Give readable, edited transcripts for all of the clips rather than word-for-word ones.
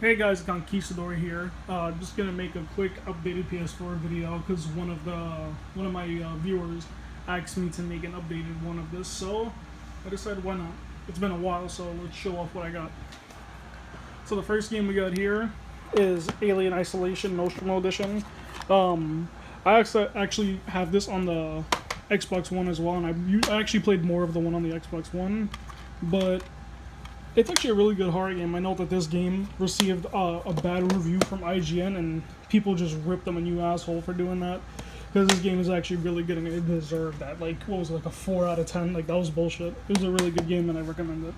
Hey guys, Conquistador here. Just gonna make a quick updated PS4 video because one of my viewers asked me to make an updated one of this, so I decided why not. It's been a while, so let's show off what I got. So the first game we got here is Alien Isolation Nostromo Edition. I actually have this on the Xbox One as well, and I actually played more of the one on the Xbox One, but it's actually a really good horror game. I know that this game received a bad review from IGN, and people just ripped them a new asshole for doing that. Because this game is actually really good, and it deserved that. Like, what was it, like a 4 out of 10? Like, that was bullshit. It was a really good game, and I recommend it.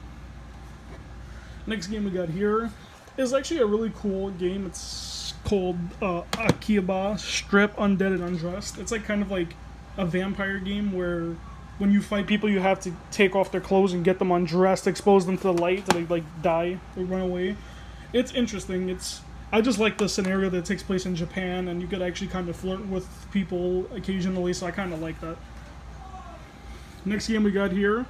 Next game we got here is actually a really cool game. It's called Akiba Strip Undead and Undressed. It's like kind of like a vampire game where when you fight people, you have to take off their clothes and get them undressed, expose them to the light so they like die or run away. It's interesting. I just like the scenario that takes place in Japan, and you could actually kind of flirt with people occasionally, so I kind of like that. Next game we got here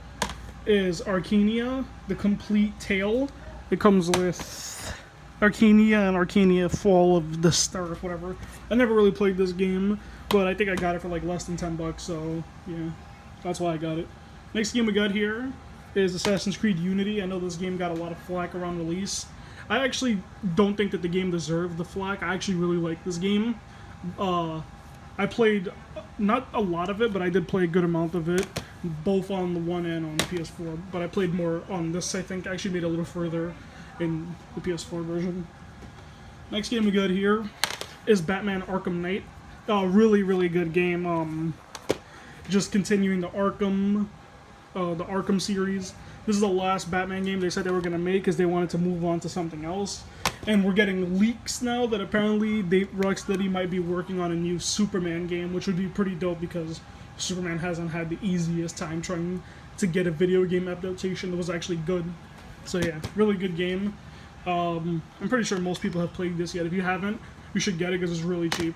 is Arcania, The Complete Tale. It comes with Arcania and Arcania Fall of the Star, whatever. I never really played this game, but I think I got it for like less than $10, so yeah. That's why I got it. Next game we got here is Assassin's Creed Unity. I know this game got a lot of flack around release. I actually don't think that the game deserved the flack. I actually really like this game. I played not a lot of it, but I did play a good amount of it, both on the One and on the PS4. But I played more on this, I think. I actually made it a little further in the PS4 version. Next game we got here is Batman Arkham Knight. Really, really good game. Just continuing the Arkham series. This is the last Batman game they said they were going to make because they wanted to move on to something else. And we're getting leaks now that apparently Rocksteady might be working on a new Superman game, which would be pretty dope because Superman hasn't had the easiest time trying to get a video game adaptation that was actually good. So yeah, really good game. I'm pretty sure most people have played this yet. If you haven't, you should get it because it's really cheap.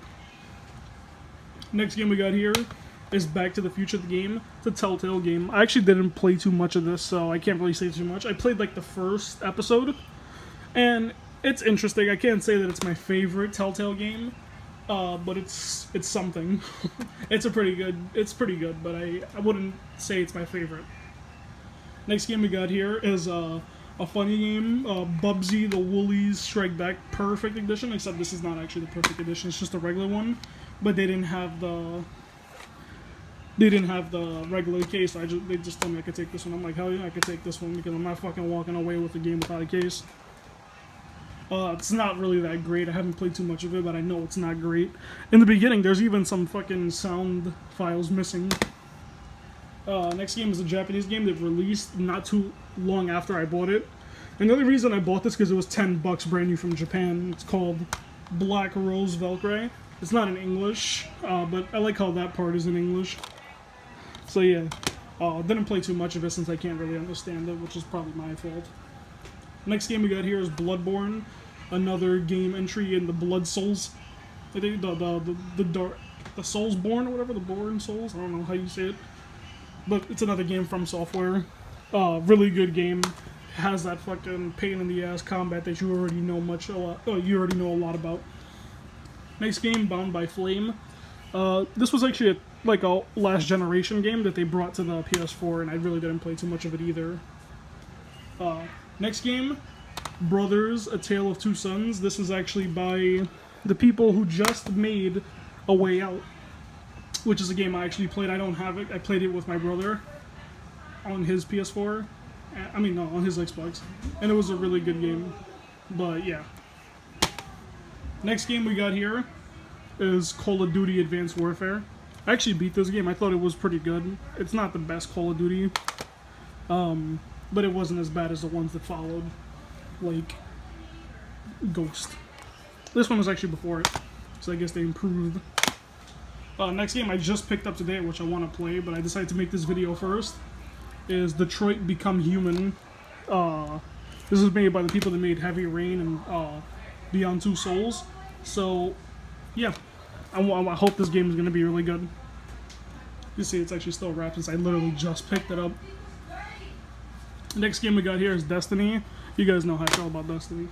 Next game we got here is Back to the Future, the game. It's a Telltale game. I actually didn't play too much of this, so I can't really say too much. I played like the first episode, and it's interesting. I can't say that it's my favorite Telltale game, but it's something. It's pretty good, but I wouldn't say it's my favorite. Next game we got here is a funny game, Bubsy the Woolies Strike Back Perfect Edition, except this is not actually the Perfect Edition, it's just a regular one, but they didn't have the regular case. They just told me I could take this one. I'm like, hell yeah, I could take this one because I'm not fucking walking away with the game without a case. It's not really that great. I haven't played too much of it, but I know it's not great. In the beginning, there's even some fucking sound files missing. Next game is a Japanese game that released not too long after I bought it. And the only reason I bought this because it was $10 brand new from Japan. It's called Black Rose Valkyrie. It's not in English, but I like how that part is in English. So yeah, didn't play too much of it since I can't really understand it, which is probably my fault. Next game we got here is Bloodborne, another game entry in the Blood Souls. I think the Soulsborne or whatever, the Born Souls. I don't know how you say it, but it's another game from Software. Really good game. Has that fucking pain in the ass combat that you already know you already know a lot about. Next game, Bound by Flame. This was actually like a last generation game that they brought to the PS4, and I really didn't play too much of it either. Next game, Brothers: A Tale of Two Sons. This is actually by the people who just made A Way Out, which is a game I actually played. I don't have it. I played it with my brother on his PS4. No, on his Xbox, and it was a really good game. But yeah. Next game we got here is Call of Duty Advanced Warfare. I actually beat this game. I thought it was pretty good. It's not the best Call of Duty, but it wasn't as bad as the ones that followed, like Ghost. This one was actually before it, so I guess they improved. Next game I just picked up today, which I want to play, but I decided to make this video first, is Detroit Become Human. This is made by the people that made Heavy Rain and Beyond Two Souls. So, yeah, I hope this game is going to be really good. You see, it's actually still wrapped since I literally just picked it up. Next game we got here is Destiny. You guys know how I feel about Destiny.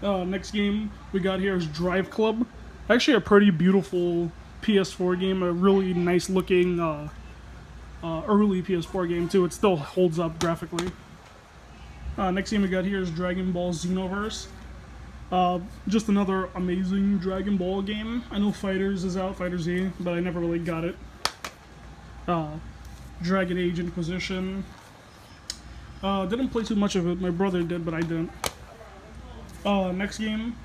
Next game we got here is Drive Club. Actually, a pretty beautiful PS4 game. A really nice looking early PS4 game too. It still holds up graphically. Next game we got here is Dragon Ball Xenoverse. Just another amazing Dragon Ball game. I know Fighters is out, Fighter Z, but I never really got it. Dragon Age Inquisition. Didn't play too much of it. My brother did, but I didn't. Next game,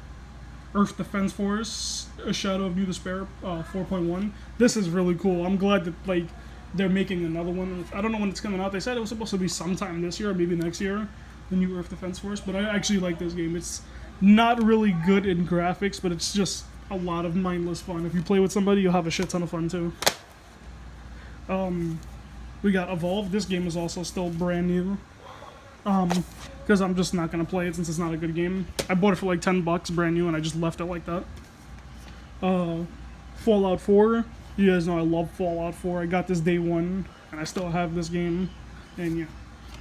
Earth Defense Force, A Shadow of New Despair, 4.1. This is really cool. I'm glad that like they're making another one. I don't know when it's coming out. They said it was supposed to be sometime this year or maybe next year, the new Earth Defense Force. But I actually like this game. It's not really good in graphics, but it's just a lot of mindless fun. If you play with somebody, you'll have a shit ton of fun too. We got Evolve. This game is also still brand new. Because I'm just not gonna play it since it's not a good game. I bought it for like $10 brand new and I just left it like that. Fallout 4. You guys know I love Fallout 4. I got this day one and I still have this game. And yeah,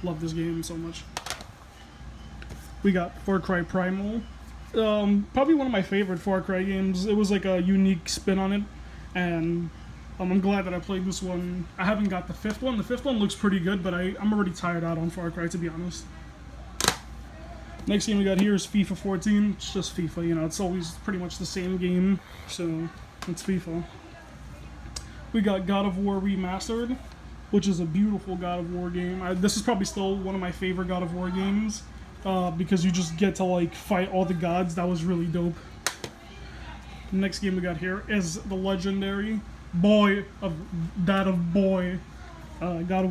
love this game so much. We got Far Cry Primal. Probably one of my favorite Far Cry games. It was like a unique spin on it. And I'm glad that I played this one. I haven't got the fifth one. The fifth one looks pretty good, but I'm already tired out on Far Cry, to be honest. Next game we got here is FIFA 14. It's just FIFA, you know, it's always pretty much the same game, so it's FIFA. We got God of War Remastered, which is a beautiful God of War game. This is probably still one of my favorite God of War games, because you just get to like fight all the gods. That was really dope. Next game we got here is the legendary God of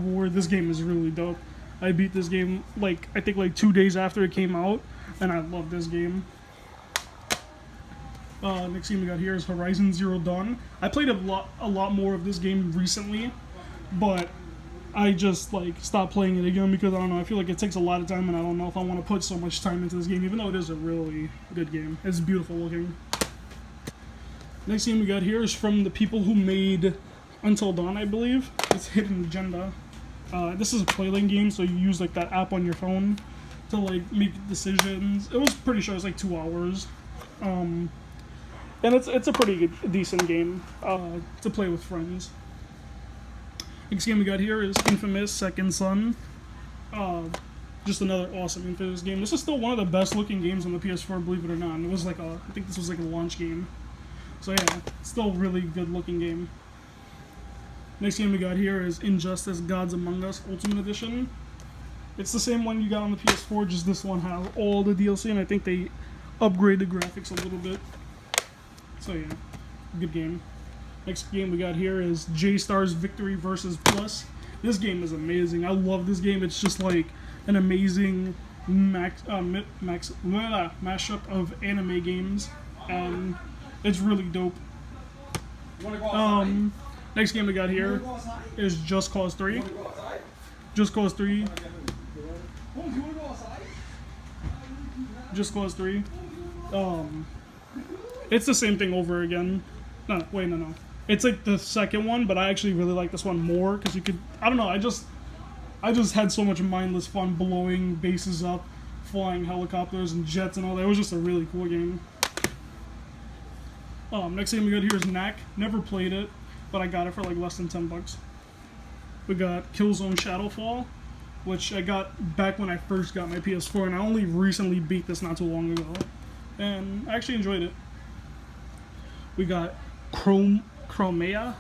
War. This game is really dope. I beat this game like I think like 2 days after it came out, and I love this game. Next game we got here is Horizon Zero Dawn. I played a lot more of this game recently, but I just like stopped playing it again because I don't know. I feel like it takes a lot of time, and I don't know if I want to put so much time into this game, even though it is a really good game. It's beautiful looking. Next game we got here is from the people who made Until Dawn, I believe. It's Hidden Agenda. This is a playing game, so you use like that app on your phone to like make decisions. It was pretty sure it's like 2 hours, and it's a pretty good, decent game to play with friends. Next game we got here is Infamous Second Son. Just another awesome Infamous game. This is still one of the best looking games on the PS4, believe it or not. And it was like I think this was like a launch game. So yeah, still a really good looking game. Next game we got here is Injustice Gods Among Us Ultimate Edition. It's the same one you got on the PS4, just this one has all the DLC, and I think they upgrade the graphics a little bit. So yeah, good game. Next game we got here is J-Stars Victory vs. Plus. This game is amazing. I love this game. It's just like an amazing mashup of anime games, and it's really dope. Next game we got here is Just Cause 3. Just Cause 3. Just Cause 3. It's the same thing over again. No. It's like the second one, but I actually really like this one more because you could. I don't know. I just had so much mindless fun blowing bases up, flying helicopters and jets and all that. It was just a really cool game. Next game we got here is Knack. Never played it, but I got it for like less than $10. We got Killzone Shadowfall, which I got back when I first got my PS4, and I only recently beat this not too long ago, and I actually enjoyed it. We got Chromaya.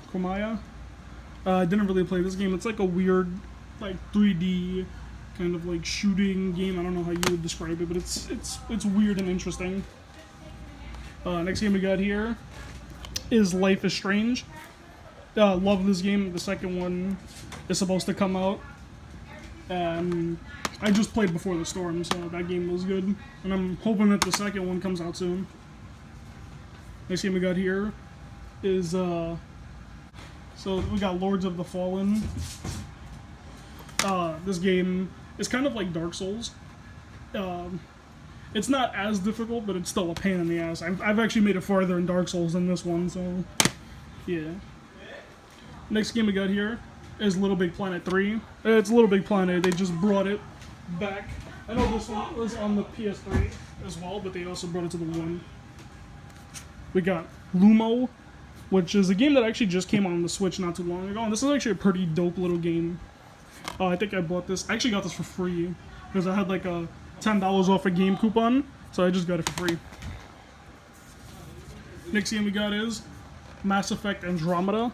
I didn't really play this game. It's like a weird, like 3D kind of like shooting game. I don't know how you would describe it, but it's weird and interesting. Next game we got here is Life is Strange. Love this game. The second one is supposed to come out, and I just played Before the Storm, so that game was good, and I'm hoping that the second one comes out soon. Next game we got here is so we got Lords of the Fallen. This game is kind of like Dark Souls. It's not as difficult, but it's still a pain in the ass. I've actually made it farther in Dark Souls than this one, so yeah. Next game we got here is Little Big Planet 3. It's Little Big Planet. They just brought it back I know this one was on the PS3 as well, but they also brought it to the One. We got Lumo, which is a game that actually just came on the Switch not too long ago, and this is actually a pretty dope little game. I think I bought this. I actually got this for free because I had like a $10 off a game coupon, so I just got it for free. Next game we got is Mass Effect Andromeda.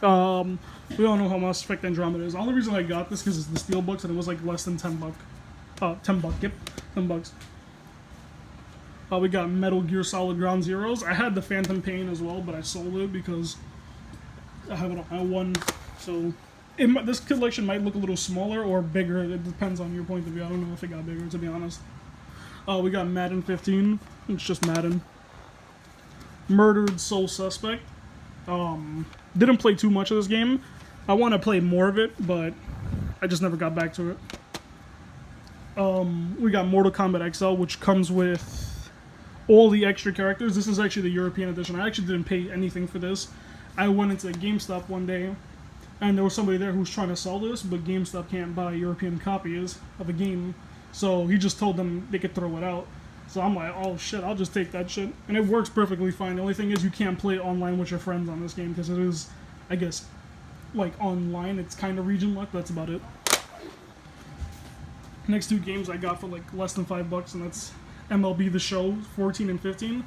We all know how Mass Effect Andromeda is. The only reason I got this because it's the Steelbooks and it was like less than $10. Yep, $10. We got Metal Gear Solid Ground Zeroes. I had the Phantom Pain as well, but I sold it because I have it on my One. So this collection might look a little smaller or bigger. It depends on your point of view. I don't know if it got bigger, to be honest. We got Madden 15. It's just Madden. Murdered Soul Suspect. Didn't play too much of this game. I want to play more of it, but I just never got back to it. We got Mortal Kombat XL, which comes with all the extra characters. This is actually the European edition. I actually didn't pay anything for this. I went into GameStop one day, and there was somebody there who was trying to sell this, but GameStop can't buy European copies of a game, so he just told them they could throw it out. So I'm like, oh shit, I'll just take that shit. And it works perfectly fine. The only thing is you can't play online with your friends on this game because it is, I guess, like online. It's kind of region locked. That's about it. Next two games I got for like less than $5, and that's MLB The Show 14 and 15.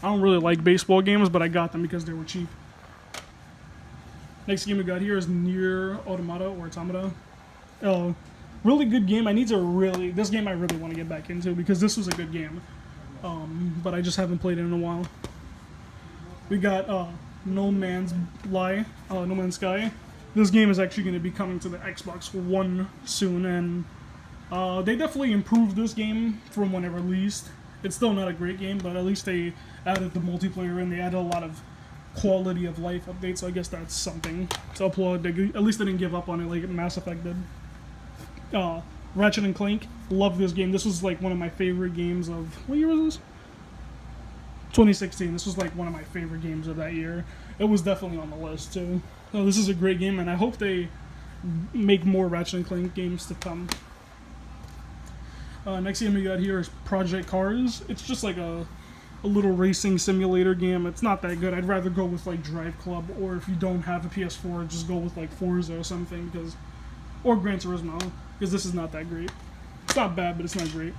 I don't really like baseball games, but I got them because they were cheap. Next game we got here is Nier Automata or Automata. Really good game. This game I really want to get back into because this was a good game. But I just haven't played it in a while. We got No Man's Sky. This game is actually going to be coming to the Xbox One soon, and they definitely improved this game from when it released. It's still not a great game, but at least they added the multiplayer and they added a lot of quality of life updates, so I guess that's something to applaud. At least they didn't give up on it like Mass Effect did. Ratchet and Clank, love this game. This was like one of my favorite games of, what year was this? 2016. This was like one of my favorite games of that year. It was definitely on the list too. So this is a great game, and I hope they make more Ratchet and Clank games to come. Next game we got here is Project Cars. It's just like a little racing simulator game. It's not that good. I'd rather go with like Drive Club, or if you don't have a PS4, just go with like Forza or something, or Gran Turismo, because this is not that great. It's not bad, but it's not great.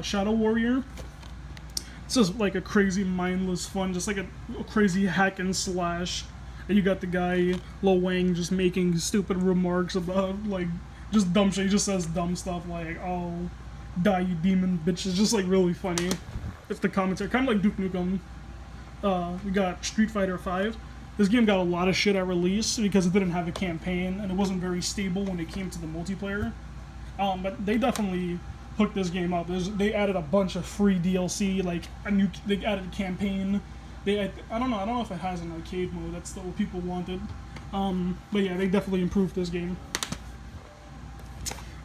Shadow Warrior. It's just like a crazy mindless fun, just like a crazy hack and slash. And you got the guy, Lo Wang, just making stupid remarks about like just dumb shit. He just says dumb stuff like, oh, die you demon bitch. It's just like really funny. It's the commentary, kind of like Duke Nukem. We got Street Fighter V. This game got a lot of shit at release because it didn't have a campaign and it wasn't very stable when it came to the multiplayer. But they definitely hooked this game up. They added a bunch of free DLC, like they added a campaign. I don't know if it has an arcade mode. That's what people wanted. But yeah, they definitely improved this game.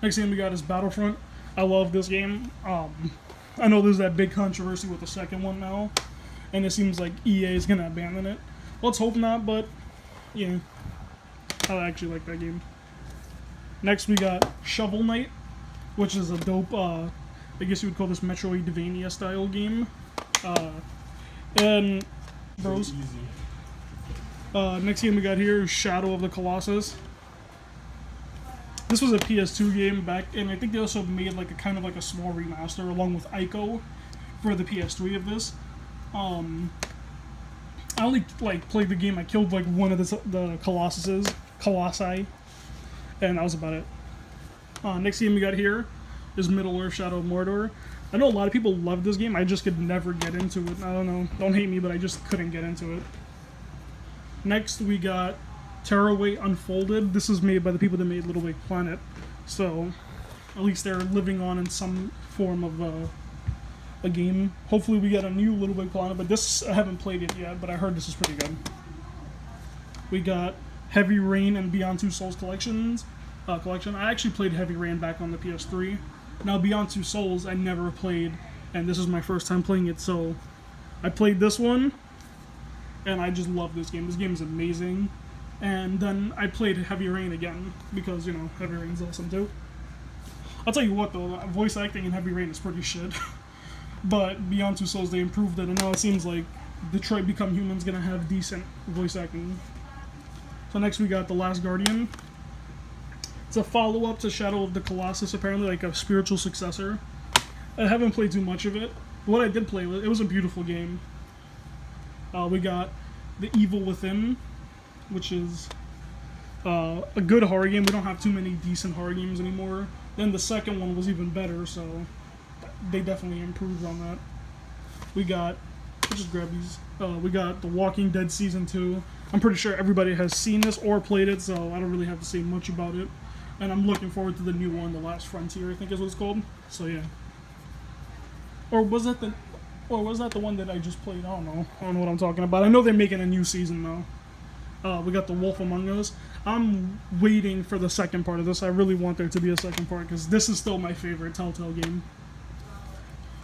Next game we got is Battlefront. I love this game. I know there's that big controversy with the second one now, and it seems like EA is gonna abandon it. Let's hope not, but yeah, I actually like that game. Next we got Shovel Knight, which is a dope, I guess you would call this Metroidvania style game. And bros. Next game we got here is Shadow of the Colossus. This was a PS2 game back, and I think they also made like a kind of like a small remaster along with Ico for the PS3 of this. I only like played the game. I killed like one of the Colossi, and that was about it. Next game we got here is Middle-earth: Shadow of Mordor. I know a lot of people love this game. I just could never get into it. I don't know. Don't hate me, but I just couldn't get into it. Next we got Terraway Unfolded. This is made by the people that made Little Big Planet, so at least they're living on in some form of a game. Hopefully we get a new Little Big Planet, but this, I haven't played it yet, but I heard this is pretty good. We got Heavy Rain and Beyond Two Souls collection. I actually played Heavy Rain back on the PS3. Now Beyond Two Souls I never played, and this is my first time playing it, so I played this one, and I just love this game. This game is amazing. And then I played Heavy Rain again, because, you know, Heavy Rain's awesome too. I'll tell you what though, voice acting in Heavy Rain is pretty shit. But Beyond Two Souls, they improved it, and now it seems like Detroit Become Human's gonna have decent voice acting. So next we got The Last Guardian. It's a follow-up to Shadow of the Colossus, apparently like a spiritual successor. I haven't played too much of it. But what I did play, it was a beautiful game. We got The Evil Within, which is a good horror game. We don't have too many decent horror games anymore. Then the second one was even better, so they definitely improved on that. We got, I'll just grab these. We got The Walking Dead Season 2. I'm pretty sure everybody has seen this or played it, so I don't really have to say much about it. And I'm looking forward to the new one, The Last Frontier, I think is what it's called. So yeah. Or was that the one that I just played? I don't know what I'm talking about. I know they're making a new season though. We got The Wolf Among Us. I'm waiting for the second part of this. I really want there to be a second part because this is still my favorite Telltale game.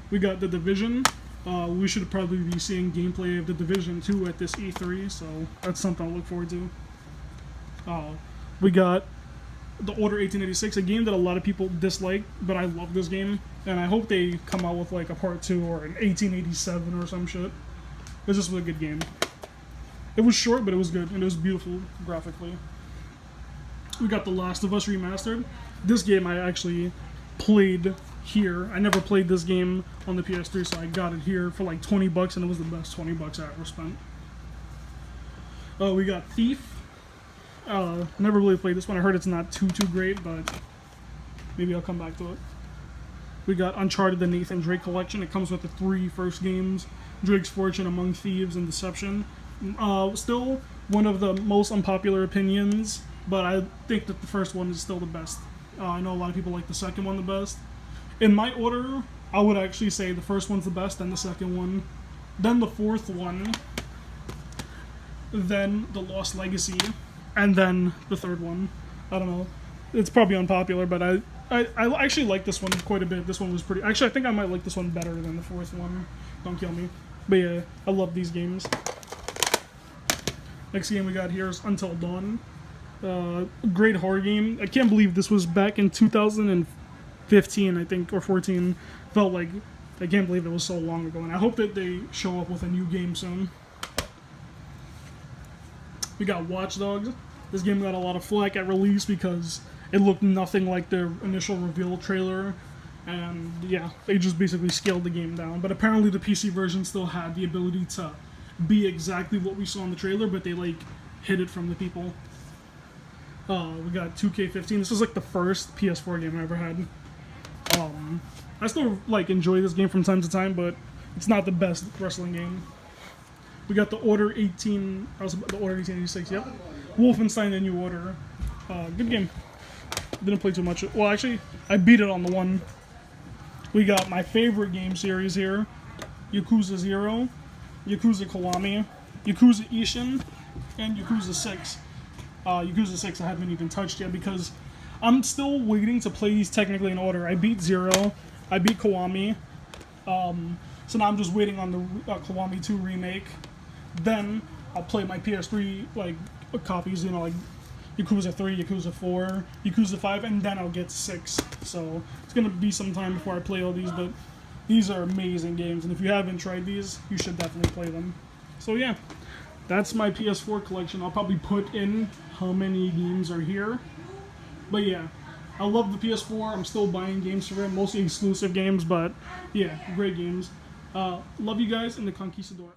We got The Division. We should probably be seeing gameplay of The Division 2 at this E3, so that's something I'll look forward to. We got The Order 1886, a game that a lot of people dislike, but I love this game, and I hope they come out with like a part 2 or an 1887 or some shit. It's just a good game. It was short, but it was good, and it was beautiful graphically. We got The Last of Us Remastered. This game I actually played here. I never played this game on the PS3, so I got it here for like 20 bucks, and it was the best 20 bucks I ever spent. We got Thief. Never really played this one. I heard it's not too great, but maybe I'll come back to it. We got Uncharted: The Nathan Drake Collection. It comes with the 3 first games: Drake's Fortune, Among Thieves, and Deception. Still one of the most unpopular opinions, but I think that the first one is still the best. I know a lot of people like the second one the best. In my order, I would actually say the first one's the best, then the second one, then the fourth one, then The Lost Legacy, and then the third one. I don't know. It's probably unpopular, but I actually like this one quite a bit. This one was pretty... Actually, I think I might like this one better than the fourth one. Don't kill me. But yeah, I love these games. Next game we got here is Until Dawn. Great horror game. I can't believe this was back in 2015, I think, or 14. Felt like... I can't believe it was so long ago, and I hope that they show up with a new game soon. We got Watch Dogs. This game got a lot of flack at release because it looked nothing like their initial reveal trailer, and yeah, they just basically scaled the game down. But apparently the PC version still had the ability to be exactly what we saw in the trailer, but they like hid it from the people. We got 2K15. This was like the first PS4 game I ever had. I still like enjoy this game from time to time, but it's not the best wrestling game. We got The Order 1886, yep. Wolfenstein: The New Order. Good game. Didn't play too much. Well, actually, I beat it on the one. We got my favorite game series here. Yakuza 0, Yakuza Kiwami, Yakuza Ishin, and Yakuza 6. Yakuza 6 I haven't even touched yet because I'm still waiting to play these technically in order. I beat 0, I beat Kiwami, so now I'm just waiting on the Kiwami 2 remake. Then I'll play my PS3 like copies, you know, like Yakuza 3, Yakuza 4, Yakuza 5, and then I'll get 6. So it's gonna be some time before I play all these, but these are amazing games, and if you haven't tried these, you should definitely play them. So yeah, that's my PS4 collection. I'll probably put in how many games are here. But yeah, I love the PS4. I'm still buying games for it, mostly exclusive games, but yeah, great games. Love you guys, and the Conquistador.